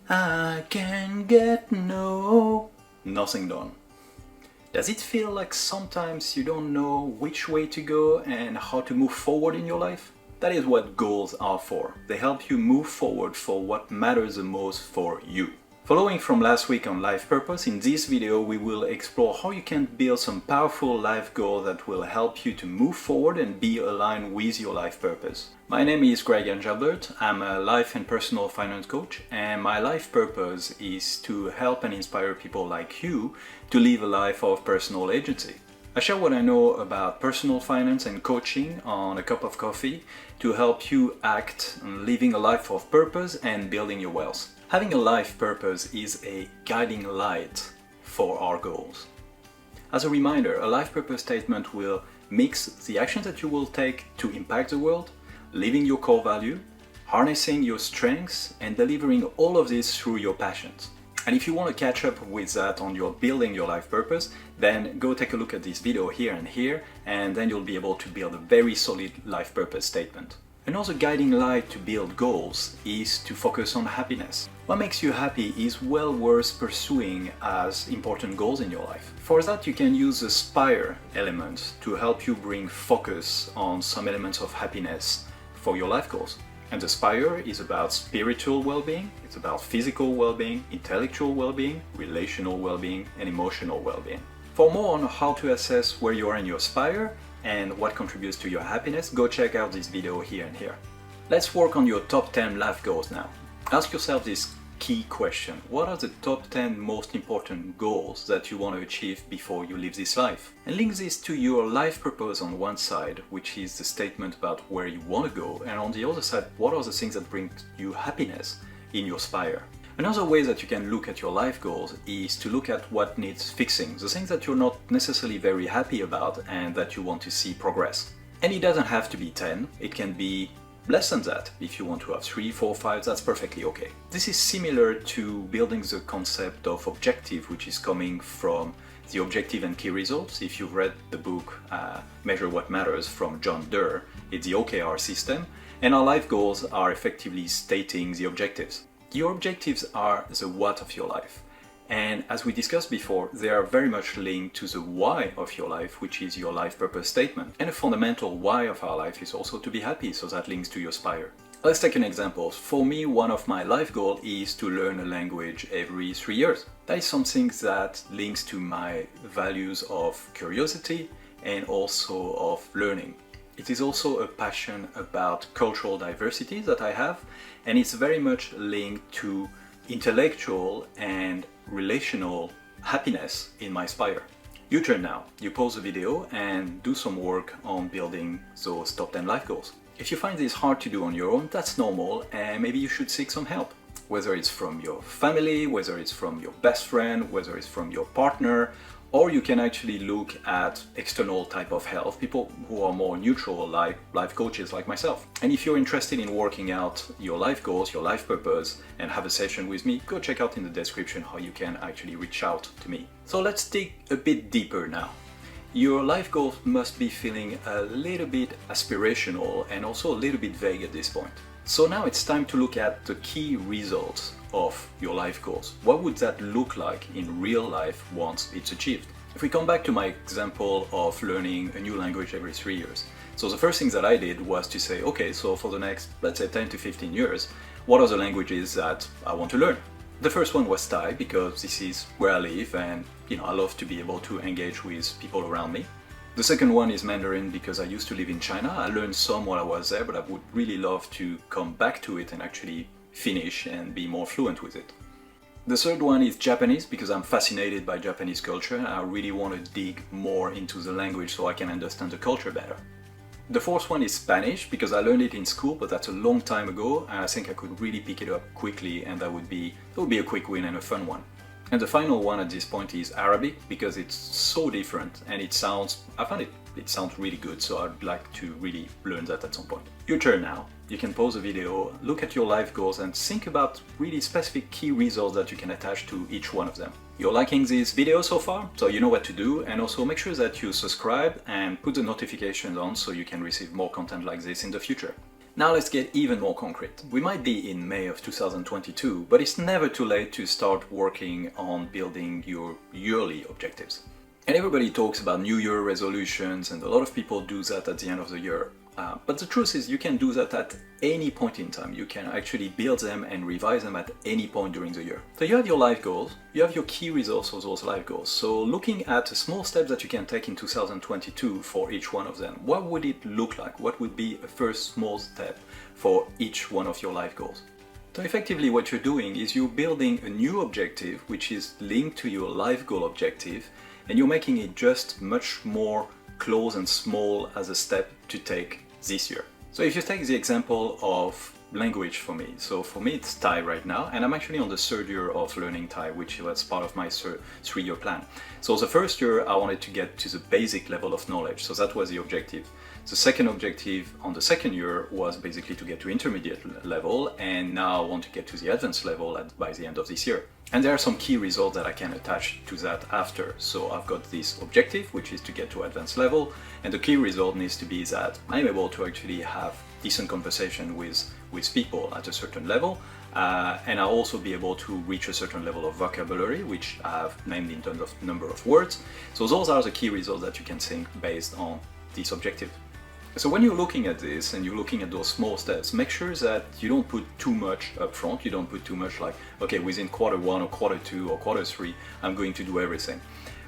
I can get nothing done. Does it feel like sometimes you don't know which way to go and how to move forward in your life? That is what goals are for. They help you move forward for what matters the most for you. Following from last week on life purpose, in this video we will explore how you can build some powerful life goals that will help you to move forward and be aligned with your life purpose. My name is Greg Angelbert. I'm a life and personal finance coach, and my life purpose is to help and inspire people like you to live a life of personal agency. I share what I know about personal finance and coaching on a cup of coffee to help you act on living a life of purpose and building your wealth. Having a life purpose is a guiding light for our goals. As a reminder, a life purpose statement will mix the actions that you will take to impact the world, living your core value, harnessing your strengths, and delivering all of this through your passions. And if you want to catch up with that on your building your life purpose, then go take a look at this video here and here, and then you'll be able to build a very solid life purpose statement. Another guiding light to build goals is to focus on happiness. What makes you happy is well worth pursuing as important goals in your life. For that, you can use the SPIRE element to help you bring focus on some elements of happiness for your life goals. And the SPIRE is about spiritual well-being, it's about physical well-being, intellectual well-being, relational well-being, and emotional well-being. For more on how to assess where you are in your SPIRE and what contributes to your happiness, go check out this video here and here. Let's work on your top 10 life goals now. Ask yourself this key question: what are the top 10 most important goals that you want to achieve before you live this life? And link this to your life purpose on one side, which is the statement about where you want to go, and on the other side, what are the things that bring you happiness in your SPIRE? Another way that you can look at your life goals is to look at what needs fixing, the things that you're not necessarily very happy about and that you want to see progress. And it doesn't have to be 10, it can be less than that. If you want to have 3, 4, 5, that's perfectly okay. This is similar to building the concept of objective, which is coming from the objective and key results. If you've read the book Measure What Matters from John Durr, it's the OKR system, and our life goals are effectively stating the objectives. Your objectives are the what of your life. And as we discussed before, they are very much linked to the why of your life, which is your life purpose statement. And a fundamental why of our life is also to be happy, so that links to your SPIRE. Let's take an example. For me, one of my life goals is to learn a language every 3 years. That is something that links to my values of curiosity and also of learning. It is also a passion about cultural diversity that I have, and it's very much linked to intellectual and relational happiness in my SPIRE. Your turn now. You pause the video and do some work on building those top 10 life goals. If you find this hard to do on your own, that's normal, and maybe you should seek some help. Whether it's from your family, whether it's from your best friend, whether it's from your partner, or you can actually look at external type of help, people who are more neutral, like life coaches like myself. And if you're interested in working out your life goals, your life purpose, and have a session with me, go check out in the description how you can actually reach out to me. So let's dig a bit deeper now. Your life goals must be feeling a little bit aspirational and also a little bit vague at this point. So now it's time to look at the key results of your life goals. What would that look like in real life once it's achieved? If we come back to my example of learning a new language every 3 years. So the first thing that I did was to say, okay, so for the next, let's say 10 to 15 years, what are the languages that I want to learn? The first one was Thai, because this is where I live and I love to be able to engage with people around me. The second one is Mandarin, because I used to live in China. I learned some while I was there, but I would really love to come back to it and actually finish and be more fluent with it. The third one is Japanese, because I'm fascinated by Japanese culture and I really want to dig more into the language so I can understand the culture better. The fourth one is Spanish, because I learned it in school, but that's a long time ago and I think I could really pick it up quickly, and that would be a quick win and a fun one. And the final one at this point is Arabic, because it's so different and I find it sounds really good, so I'd like to really learn that at some point. Your turn now. You can pause the video, look at your life goals and think about really specific key results that you can attach to each one of them. You're liking this video so far, so you know what to do, and also make sure that you subscribe and put the notifications on so you can receive more content like this in the future. Now let's get even more concrete. We might be in May of 2022, but it's never too late to start working on building your yearly objectives. And everybody talks about New Year resolutions, and a lot of people do that at the end of the year. But the truth is you can do that at any point in time. You can actually build them and revise them at any point during the year. So you have your life goals, you have your key results of those life goals. So looking at a small step that you can take in 2022 for each one of them, what would it look like? What would be a first small step for each one of your life goals? So effectively what you're doing is you're building a new objective which is linked to your life goal objective, and you're making it just much more close and small as a step to take this year. So if you take the example of language for me, so for me it's Thai right now, and I'm actually on the third year of learning Thai, which was part of my 3-year plan. So the first year I wanted to get to the basic level of knowledge, so that was the objective. The second objective on the second year was basically to get to intermediate level, and now I want to get to the advanced level by the end of this year. And there are some key results that I can attach to that after. So I've got this objective, which is to get to advanced level, and the key result needs to be that I'm able to actually have decent conversation with people at a certain level, and I'll also be able to reach a certain level of vocabulary, which I have named in terms of number of words. So those are the key results that you can think based on this objective. So when you're looking at this and you're looking at those small steps, make sure that you don't put too much up front. You don't put too much like, okay, within quarter 1 or quarter 2 or quarter 3, I'm going to do everything.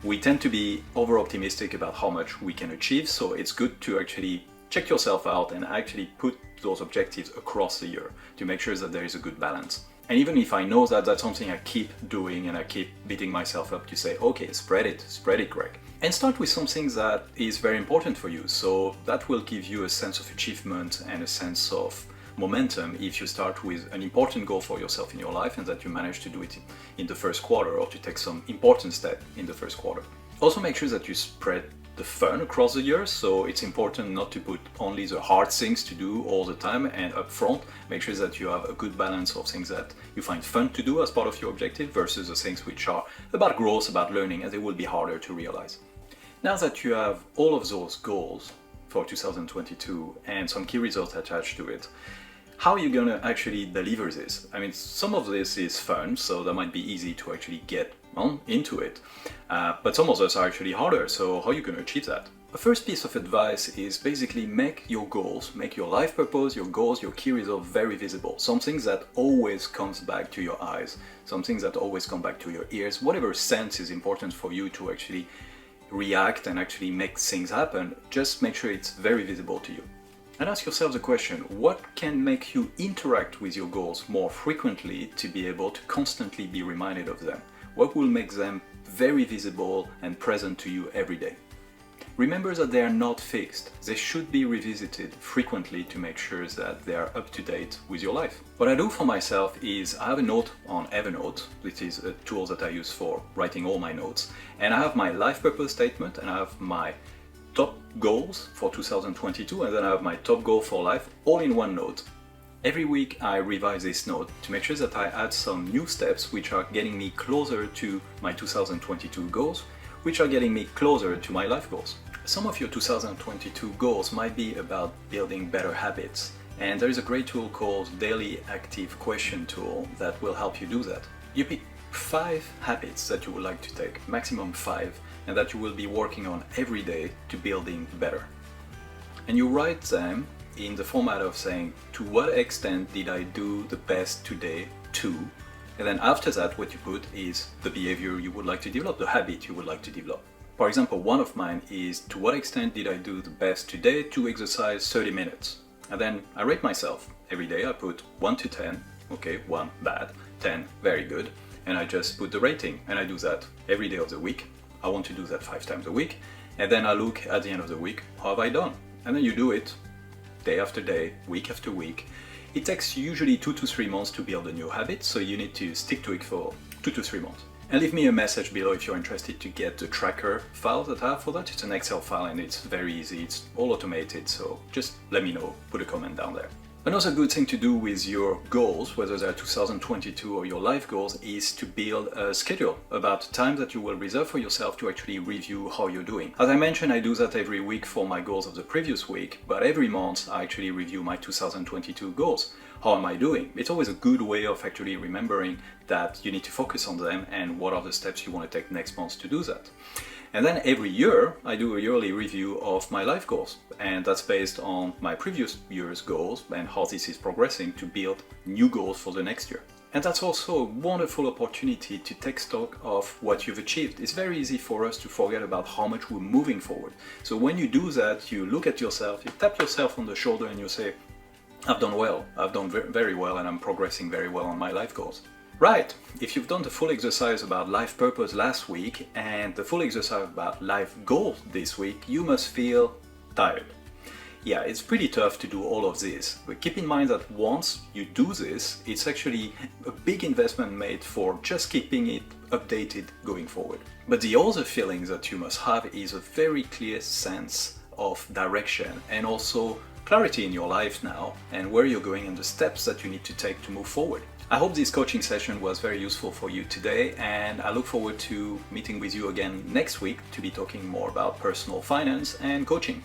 We tend to be over optimistic about how much we can achieve, so it's good to actually check yourself out and actually put those objectives across the year to make sure that there is a good balance. And even if I know that that's something I keep doing and I keep beating myself up to say, okay, spread it, Greg. And start with something that is very important for you. So that will give you a sense of achievement and a sense of momentum if you start with an important goal for yourself in your life and that you manage to do it in the first quarter, or to take some important step in the first quarter. Also make sure that you spread the fun across the year, so it's important not to put only the hard things to do all the time, and up front make sure that you have a good balance of things that you find fun to do as part of your objective versus the things which are about growth, about learning, and they will be harder to realize. Now that you have all of those goals for 2022 and some key results attached to it, how are you going to actually deliver this? I mean, some of this is fun, so that might be easy to actually get into it, but some of those are actually harder, so how are you going to achieve that? The first piece of advice is basically make your goals, make your life purpose, your goals, your key results very visible. Something that always comes back to your eyes, something that always comes back to your ears, whatever sense is important for you to actually react and actually make things happen, just make sure it's very visible to you. And ask yourself the question, what can make you interact with your goals more frequently to be able to constantly be reminded of them? What will make them very visible and present to you every day? Remember that they are not fixed. They should be revisited frequently to make sure that they are up to date with your life. What I do for myself is I have a note on Evernote. This is a tool that I use for writing all my notes. And I have my life purpose statement, and I have my top goals for 2022, and then I have my top goal for life, all in one note. Every week I revise this note to make sure that I add some new steps which are getting me closer to my 2022 goals, which are getting me closer to my life goals. Some of your 2022 goals might be about building better habits, and there is a great tool called Daily Active Question Tool that will help you do that. You pick 5 habits that you would like to take, maximum 5, and that you will be working on every day to building better. And you write them in the format of saying, to what extent did I do the best today too? And then after that, what you put is the behavior you would like to develop, the habit you would like to develop. For example, one of mine is, to what extent did I do the best today to exercise 30 minutes? And then I rate myself. Every day I put 1 to 10, okay, 1 bad, 10 very good, and I just put the rating, and I do that every day of the week. I want to do that 5 times a week, and then I look at the end of the week, how have I done? And then you do it day after day, week after week. It takes usually 2 to 3 months to build a new habit, so you need to stick to it for 2 to 3 months. And leave me a message below if you're interested to get the tracker file that I have for that. It's an Excel file and it's very easy, it's all automated, so just let me know, put a comment down there. Another good thing to do with your goals, whether they're 2022 or your life goals, is to build a schedule about time that you will reserve for yourself to actually review how you're doing. As I mentioned, I do that every week for my goals of the previous week, but every month I actually review my 2022 goals. How am I doing? It's always a good way of actually remembering that you need to focus on them and what are the steps you want to take next month to do that. And then every year, I do a yearly review of my life goals. And that's based on my previous year's goals and how this is progressing to build new goals for the next year. And that's also a wonderful opportunity to take stock of what you've achieved. It's very easy for us to forget about how much we're moving forward. So when you do that, you look at yourself, you tap yourself on the shoulder and you say, I've done well, I've done very well, and I'm progressing very well on my life goals. Right, if you've done the full exercise about life purpose last week and the full exercise about life goals this week, you must feel tired. Yeah, it's pretty tough to do all of this, but keep in mind that once you do this, it's actually a big investment made for just keeping it updated going forward. But the other feeling that you must have is a very clear sense of direction and also clarity in your life now and where you're going and the steps that you need to take to move forward. I hope this coaching session was very useful for you today, and I look forward to meeting with you again next week to be talking more about personal finance and coaching.